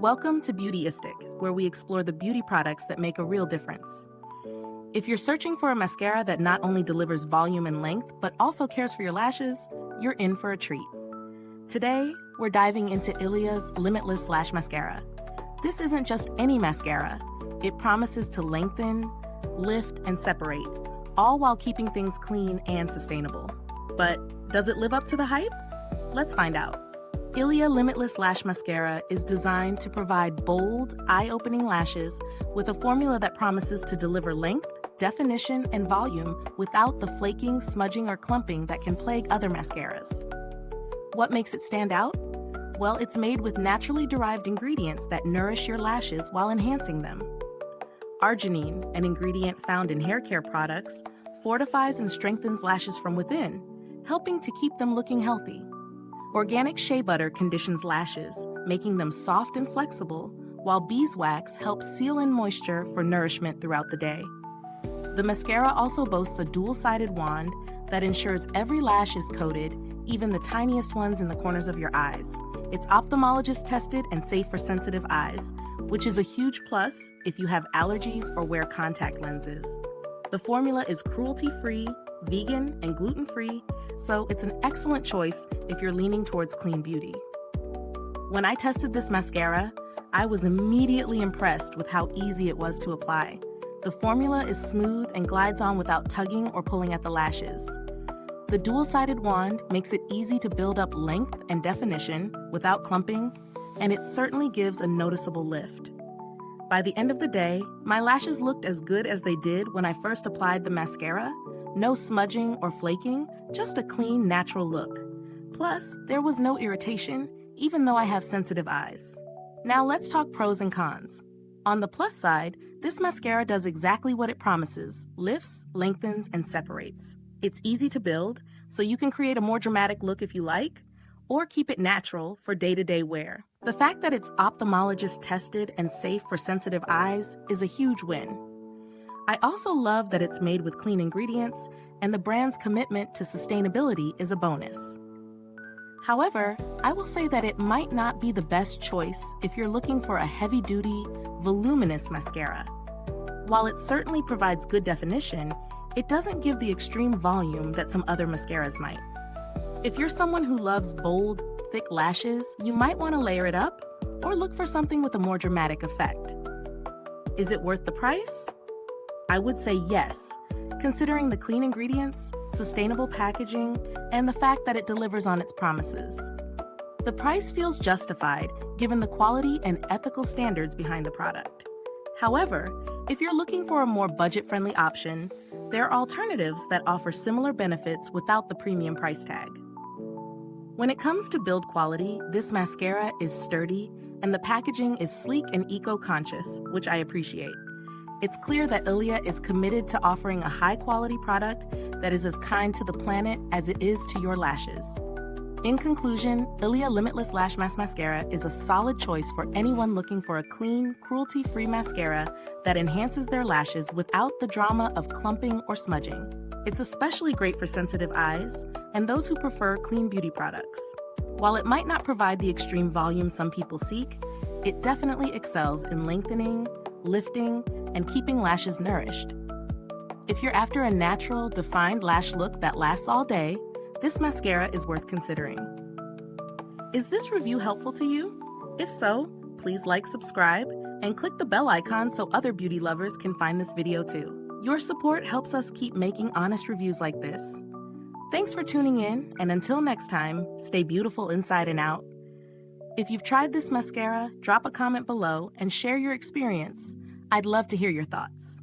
Welcome to Beautyistic, where we explore the beauty products that make a real difference. If you're searching for a mascara that not only delivers volume and length, but also cares for your lashes, you're in for a treat. Today, we're diving into ILIA's Limitless Lash Mascara. This isn't just any mascara. It promises to lengthen, lift, and separate, all while keeping things clean and sustainable. But does it live up to the hype? Let's find out. ILIA Limitless Lash Mascara is designed to provide bold, eye-opening lashes with a formula that promises to deliver length, definition, and volume without the flaking, smudging, or clumping that can plague other mascaras. What makes it stand out? Well, it's made with naturally derived ingredients that nourish your lashes while enhancing them. Arginine, an ingredient found in hair care products, fortifies and strengthens lashes from within, helping to keep them looking healthy. Organic Shea Butter conditions lashes, making them soft and flexible, while Beeswax helps seal in moisture for nourishment throughout the day. The mascara also boasts a dual-sided wand that ensures every lash is coated, even the tiniest ones in the corners of your eyes. It's ophthalmologist-tested and safe for sensitive eyes, which is a huge plus if you have allergies or wear contact lenses. The formula is cruelty-free, vegan, and gluten-free, so it's an excellent choice if you're leaning towards clean beauty. When I tested this mascara, I was immediately impressed with how easy it was to apply. The formula is smooth and glides on without tugging or pulling at the lashes. The dual-sided wand makes it easy to build up length and definition without clumping, and it certainly gives a noticeable lift. By the end of the day, my lashes looked as good as they did when I first applied the mascara. No smudging or flaking, just a clean, natural look. Plus, there was no irritation, even though I have sensitive eyes. Now let's talk pros and cons. On the plus side, this mascara does exactly what it promises: lifts, lengthens, and separates. It's easy to build, so you can create a more dramatic look if you like, or keep it natural for day-to-day wear. The fact that it's ophthalmologist-tested and safe for sensitive eyes is a huge win. I also love that it's made with clean ingredients, and the brand's commitment to sustainability is a bonus. However, I will say that it might not be the best choice if you're looking for a heavy-duty, voluminous mascara. While it certainly provides good definition, it doesn't give the extreme volume that some other mascaras might. If you're someone who loves bold, thick lashes, you might want to layer it up or look for something with a more dramatic effect. Is it worth the price? I would say yes, considering the clean ingredients, sustainable packaging, and the fact that it delivers on its promises. The price feels justified given the quality and ethical standards behind the product. However, if you're looking for a more budget-friendly option, there are alternatives that offer similar benefits without the premium price tag. When it comes to build quality, this mascara is sturdy, and the packaging is sleek and eco-conscious, which I appreciate. It's clear that ILIA is committed to offering a high-quality product that is as kind to the planet as it is to your lashes. In conclusion, ILIA Limitless Lash Mascara is a solid choice for anyone looking for a clean, cruelty-free mascara that enhances their lashes without the drama of clumping or smudging. It's especially great for sensitive eyes and those who prefer clean beauty products. While it might not provide the extreme volume some people seek, it definitely excels in lengthening, lifting, and keeping lashes nourished. If you're after a natural, defined lash look that lasts all day, this mascara is worth considering. Is this review helpful to you? If so, please like, subscribe, and click the bell icon so other beauty lovers can find this video too. Your support helps us keep making honest reviews like this. Thanks for tuning in, and until next time, stay beautiful inside and out. If you've tried this mascara, drop a comment below and share your experience. I'd love to hear your thoughts.